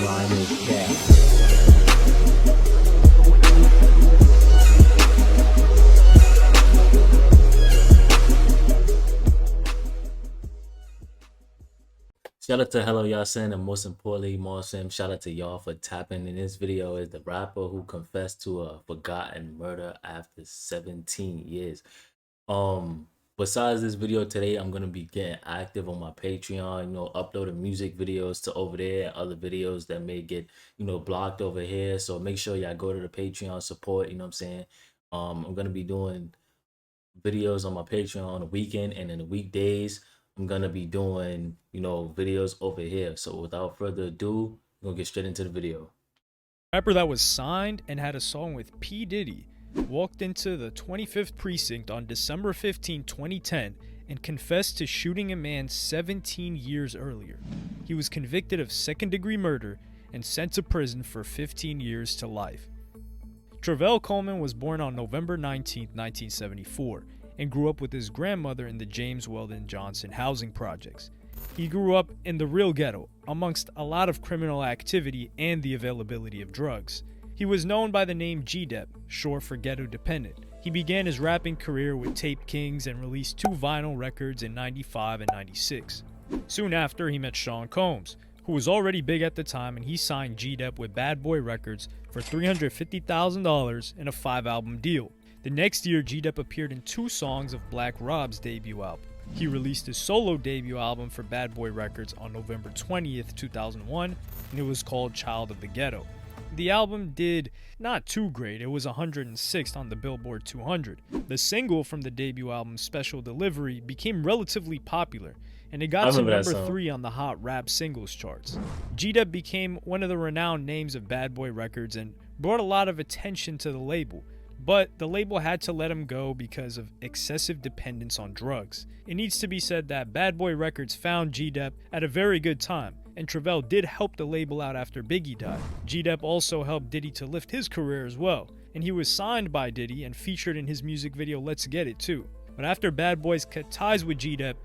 line is cat. Shout out to Hello Yasin, and most importantly, Morsim, shout out to y'all for tapping in. This video is the rapper who confessed to a forgotten murder after 17 years. Besides this video today, I'm gonna be getting active on my Patreon, uploading music videos to over there and other videos that may get, blocked over here. So make sure y'all go to the Patreon support, what I'm saying? I'm gonna be doing videos on my Patreon on the weekend, and in the weekdays I'm gonna be doing videos over here. So without further ado, we're gonna get straight into the video. Rapper that was signed and had a song with P. Diddy walked into the 25th precinct on December 15, 2010 and confessed to shooting a man 17 years earlier. He was convicted of second-degree murder and sent to prison for 15 years to life. Travell Coleman was born on November 19, 1974, and grew up with his grandmother in the James Weldon Johnson housing projects. He grew up in the real ghetto, amongst a lot of criminal activity and the availability of drugs. He was known by the name GDEP, short for Ghetto Dependent. He began his rapping career with Tape Kings and released 2 vinyl records in '95 and '96. Soon after, he met Sean Combs, who was already big at the time, and he signed GDEP with Bad Boy Records for $350,000 in a 5-album deal. The next year, GDEP appeared in 2 songs of Black Rob's debut album. He released his solo debut album for Bad Boy Records on November 20th, 2001, and it was called Child of the Ghetto. The album did not too great. It was 106th on the Billboard 200. The single from the debut album, Special Delivery, became relatively popular, and it got to number 3 on the Hot Rap Singles charts. GDEP became one of the renowned names of Bad Boy Records and brought a lot of attention to the label. But the label had to let him go because of excessive dependence on drugs. It needs to be said that Bad Boy Records found GDEP at a very good time, and Travell did help the label out after Biggie died. GDEP also helped Diddy to lift his career as well, and he was signed by Diddy and featured in his music video Let's Get It too. But after Bad Boys cut ties with GDEP,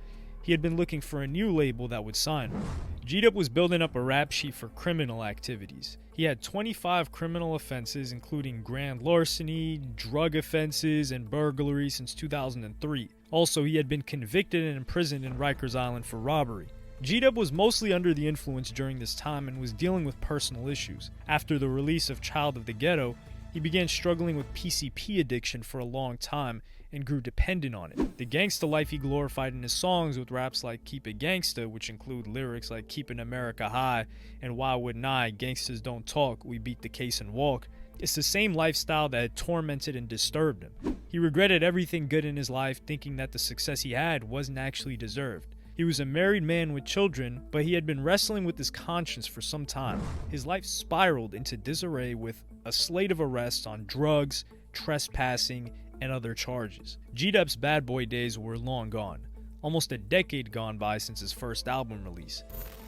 he had been looking for a new label that would sign him. GDEP was building up a rap sheet for criminal activities. He had 25 criminal offenses, including grand larceny, drug offenses, and burglary since 2003. Also, he had been convicted and imprisoned in Rikers Island for robbery. GDEP was mostly under the influence during this time and was dealing with personal issues. After the release of Child of the Ghetto, he began struggling with PCP addiction for a long time and grew dependent on it. The gangsta life he glorified in his songs with raps like Keep It Gangsta, which include lyrics like Keepin' America High and Why Wouldn't I, Gangsters Don't Talk, We Beat the Case and Walk. It's the same lifestyle that had tormented and disturbed him. He regretted everything good in his life, thinking that the success he had wasn't actually deserved. He was a married man with children, but he had been wrestling with his conscience for some time. His life spiraled into disarray with a slate of arrests on drugs, trespassing, and other charges. GDEP's Bad Boy days were long gone, almost a decade gone by since his first album release.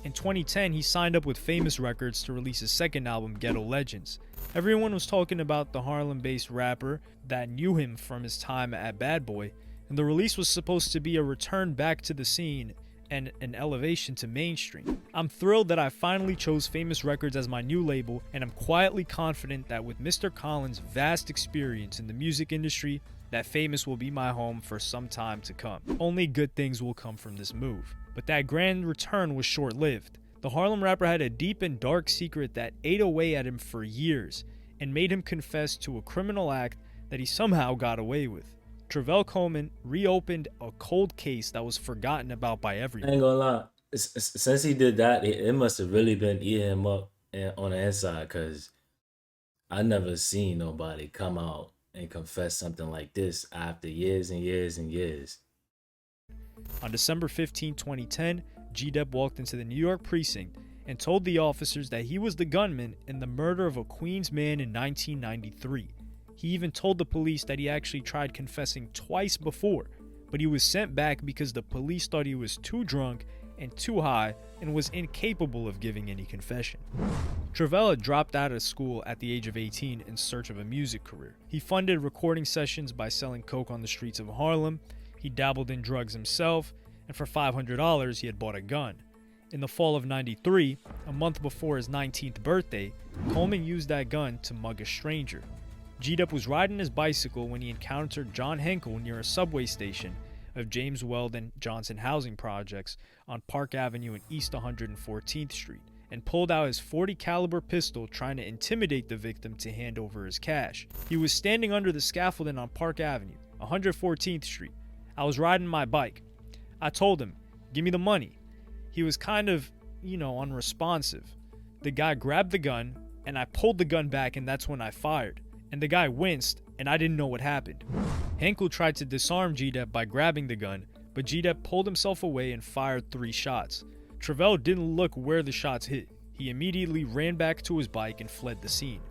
In 2010, he signed up with Famous Records to release his second album, Ghetto Legends. Everyone was talking about the Harlem-based rapper that knew him from his time at Bad Boy, and the release was supposed to be a return back to the scene and an elevation to mainstream. I'm thrilled that I finally chose Famous Records as my new label, and I'm quietly confident that with Mr. Collins' vast experience in the music industry, that Famous will be my home for some time to come. Only good things will come from this move. But that grand return was short-lived. The Harlem rapper had a deep and dark secret that ate away at him for years and made him confess to a criminal act that he somehow got away with. Travell Coleman reopened a cold case that was forgotten about by everyone. I ain't gonna lie. Since he did that, it must have really been eating him up on the inside, because I never seen nobody come out and confess something like this after years and years and years. On December 15, 2010, GDEP walked into the New York precinct and told the officers that he was the gunman in the murder of a Queens man in 1993. He even told the police that he actually tried confessing twice before, but he was sent back because the police thought he was too drunk and too high and was incapable of giving any confession. Travell had dropped out of school at the age of 18 in search of a music career. He funded recording sessions by selling coke on the streets of Harlem. He dabbled in drugs himself, and for $500 he had bought a gun. In the fall of '93, a month before his 19th birthday, Coleman used that gun to mug a stranger. G-Dep was riding his bicycle when he encountered John Henkel near a subway station of James Weldon Johnson housing projects on Park Avenue and East 114th Street, and pulled out his .40 caliber pistol trying to intimidate the victim to hand over his cash. He was standing under the scaffolding on Park Avenue, 114th Street. I was riding my bike. I told him, "Give me the money." He was kind of, unresponsive. The guy grabbed the gun, and I pulled the gun back, and that's when I fired. And the guy winced, and I didn't know what happened. Henkel tried to disarm G-Dep by grabbing the gun, but G-Dep pulled himself away and fired 3 shots. Travell didn't look where the shots hit. He immediately ran back to his bike and fled the scene.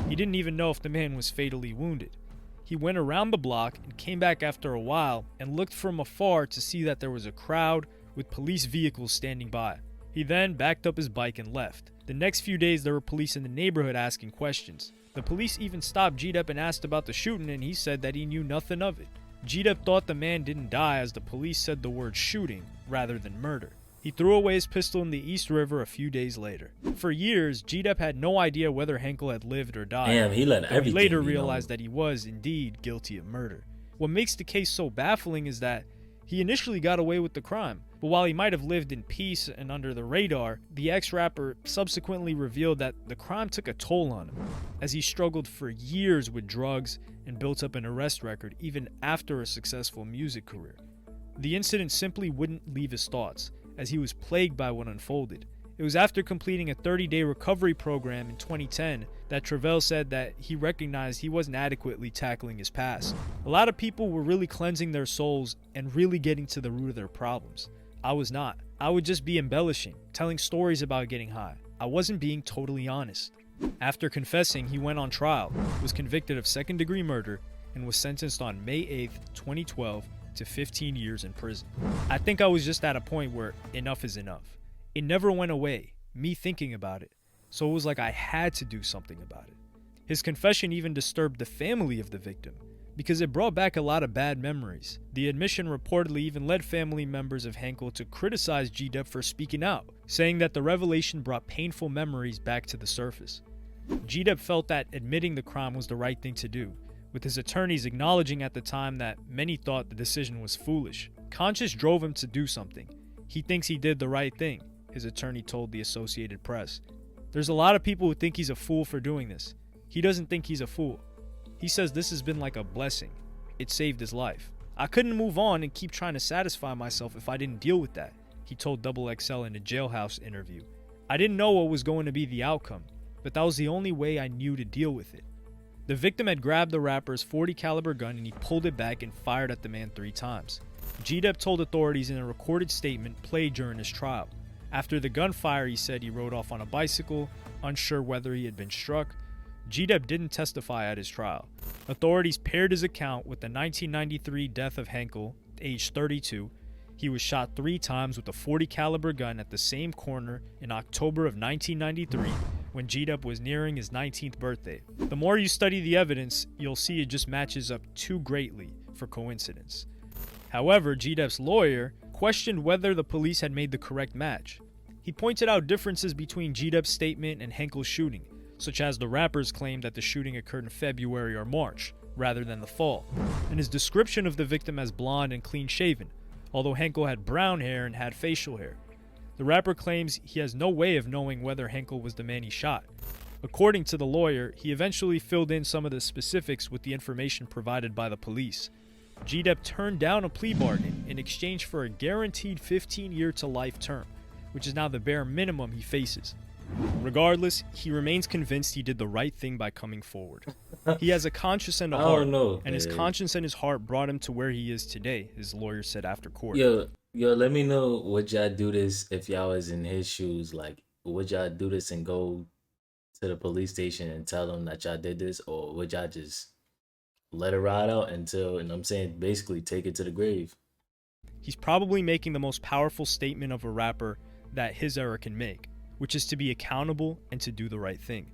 He didn't even know if the man was fatally wounded. He went around the block and came back after a while and looked from afar to see that there was a crowd with police vehicles standing by. He then backed up his bike and left. The next few days there were police in the neighborhood asking questions. The police even stopped G-Dep and asked about the shooting, and he said that he knew nothing of it. G-Dep thought the man didn't die as the police said the word shooting rather than murder. He threw away his pistol in the East River a few days later. For years, G-Dep had no idea whether Henkel had lived or died. Damn, he let everything. He later realized that he was indeed guilty of murder. What makes the case so baffling is that he initially got away with the crime, but while he might have lived in peace and under the radar, the ex-rapper subsequently revealed that the crime took a toll on him, as he struggled for years with drugs and built up an arrest record even after a successful music career. The incident simply wouldn't leave his thoughts, as he was plagued by what unfolded. It was after completing a 30-day recovery program in 2010 that Travell said that he recognized he wasn't adequately tackling his past. A lot of people were really cleansing their souls and really getting to the root of their problems. I was not. I would just be embellishing, telling stories about getting high. I wasn't being totally honest. After confessing, he went on trial, was convicted of second-degree murder, and was sentenced on May 8, 2012 to 15 years in prison. I think I was just at a point where enough is enough. It never went away, me thinking about it, so it was like I had to do something about it. His confession even disturbed the family of the victim, because it brought back a lot of bad memories. The admission reportedly even led family members of Henkel to criticize G-Dep for speaking out, saying that the revelation brought painful memories back to the surface. G-Dep felt that admitting the crime was the right thing to do, with his attorneys acknowledging at the time that many thought the decision was foolish. Conscience drove him to do something. He thinks he did the right thing, his attorney told the Associated Press. There's a lot of people who think he's a fool for doing this. He doesn't think he's a fool. He says this has been like a blessing. It saved his life. I couldn't move on and keep trying to satisfy myself if I didn't deal with that, he told XXL in a jailhouse interview. I didn't know what was going to be the outcome, but that was the only way I knew to deal with it. The victim had grabbed the rapper's .40 caliber gun and he pulled it back and fired at the man 3 times. G-Dep told authorities in a recorded statement played during his trial. After the gunfire, he said he rode off on a bicycle, unsure whether he had been struck. G-Dep didn't testify at his trial. Authorities paired his account with the 1993 death of Henkel, aged 32. He was shot 3 times with a .40 caliber gun at the same corner in October of 1993 when G-Dep was nearing his 19th birthday. The more you study the evidence, you'll see it just matches up too greatly for coincidence. However, G-Dep's lawyer questioned whether the police had made the correct match. He pointed out differences between G-Dep's statement and Henkel's shooting, such as the rapper's claim that the shooting occurred in February or March, rather than the fall, and his description of the victim as blonde and clean-shaven, although Henkel had brown hair and had facial hair. The rapper claims he has no way of knowing whether Henkel was the man he shot. According to the lawyer, he eventually filled in some of the specifics with the information provided by the police. G-Dep turned down a plea bargain in exchange for a guaranteed 15-year-to-life term, which is now the bare minimum he faces. Regardless, he remains convinced he did the right thing by coming forward. He has a conscience and a heart, and his conscience and his heart brought him to where he is today, his lawyer said after court. Yo, let me know, would y'all do this if y'all was in his shoes? Like, would y'all do this and go to the police station and tell them that y'all did this? Or would y'all just let it ride out until, and I'm saying basically take it to the grave? He's probably making the most powerful statement of a rapper that his era can make, which is to be accountable and to do the right thing.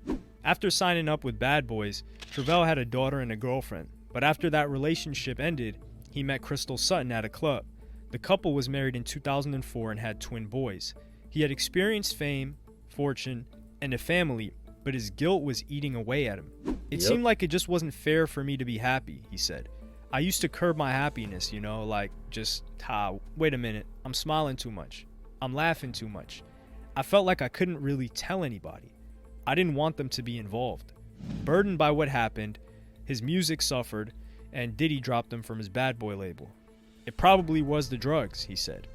After signing up with Bad Boys, Travell had a daughter and a girlfriend, but after that relationship ended, he met Crystal Sutton at a club. The couple was married in 2004 and had twin boys. He had experienced fame, fortune, and a family, but his guilt was eating away at him. It Yep. seemed like it just wasn't fair for me to be happy, he said. I used to curb my happiness, like just, wait a minute, I'm smiling too much. I'm laughing too much. I felt like I couldn't really tell anybody. I didn't want them to be involved. Burdened by what happened, his music suffered, and Diddy dropped him from his bad boy label. It probably was the drugs, he said.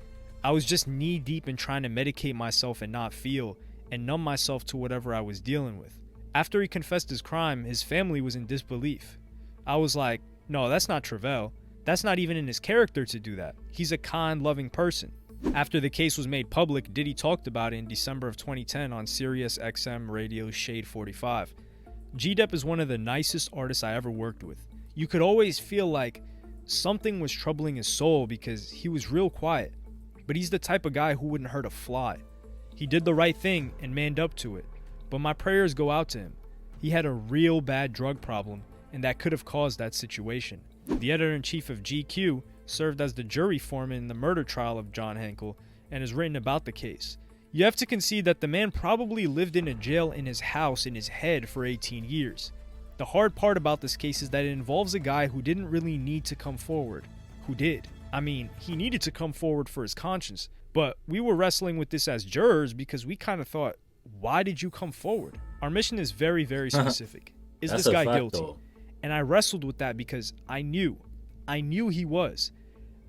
I was just knee deep in trying to medicate myself and not feel, and numb myself to whatever I was dealing with. After he confessed his crime, his family was in disbelief. I was like, no, that's not Travell. That's not even in his character to do that. He's a kind, loving person. After the case was made public, Diddy talked about it in December of 2010 on Sirius XM Radio Shade 45. G-Dep is one of the nicest artists I ever worked with. You could always feel like something was troubling his soul because he was real quiet. But he's the type of guy who wouldn't hurt a fly. He did the right thing and manned up to it. But my prayers go out to him. He had a real bad drug problem, and that could have caused that situation. The editor-in-chief of GQ served as the jury foreman in the murder trial of John Henkel and has written about the case. You have to concede that the man probably lived in a jail in his house in his head for 18 years. The hard part about this case is that it involves a guy who didn't really need to come forward. Who did? I mean, he needed to come forward for his conscience, but we were wrestling with this as jurors because we kind of thought, why did you come forward? Our mission is very, very specific. Is That's this a guy fact, guilty? though. And I wrestled with that because I knew he was.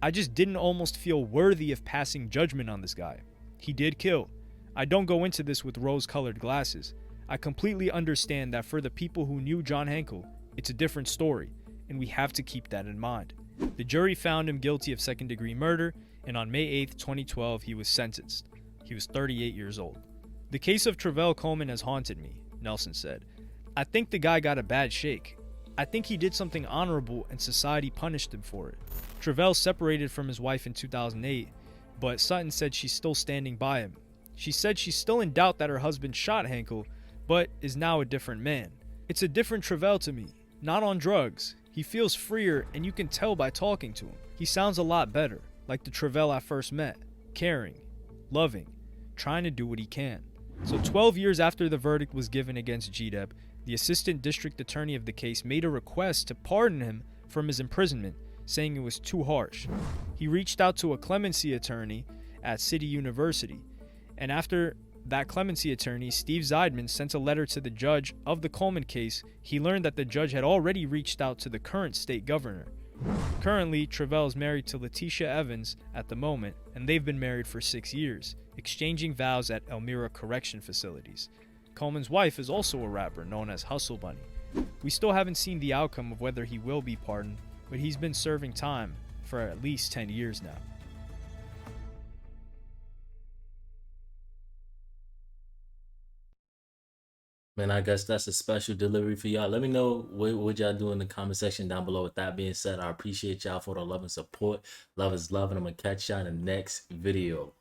I just didn't almost feel worthy of passing judgment on this guy. He did kill. I don't go into this with rose-colored glasses. I completely understand that for the people who knew John Henkel, it's a different story, and we have to keep that in mind. The jury found him guilty of second-degree murder, and on May 8, 2012, he was sentenced. He was 38 years old. The case of Travell Coleman has haunted me, Nelson said. I think the guy got a bad shake. I think he did something honorable and society punished him for it. Travell separated from his wife in 2008, but Sutton said she's still standing by him. She said she's still in doubt that her husband shot Henkel, but is now a different man. It's a different Travell to me, not on drugs. He feels freer, and you can tell by talking to him. He sounds a lot better, like the Travell I first met, caring, loving, trying to do what he can. So 12 years after the verdict was given against G-Dep, the assistant district attorney of the case made a request to pardon him from his imprisonment, saying it was too harsh. He reached out to a clemency attorney at City University, and after that clemency attorney, Steve Zeidman, sent a letter to the judge of the Coleman case, he learned that the judge had already reached out to the current state governor. Currently, Travell is married to Letitia Evans at the moment, and they've been married for 6 years, exchanging vows at Elmira Correction Facilities. Coleman's wife is also a rapper known as Hustle Bunny. We still haven't seen the outcome of whether he will be pardoned, but he's been serving time for at least 10 years now. Man, I guess that's a special delivery for y'all. Let me know what y'all do in the comment section down below. With that being said, I appreciate y'all for the love and support. Love is love, and I'm going to catch y'all in the next video.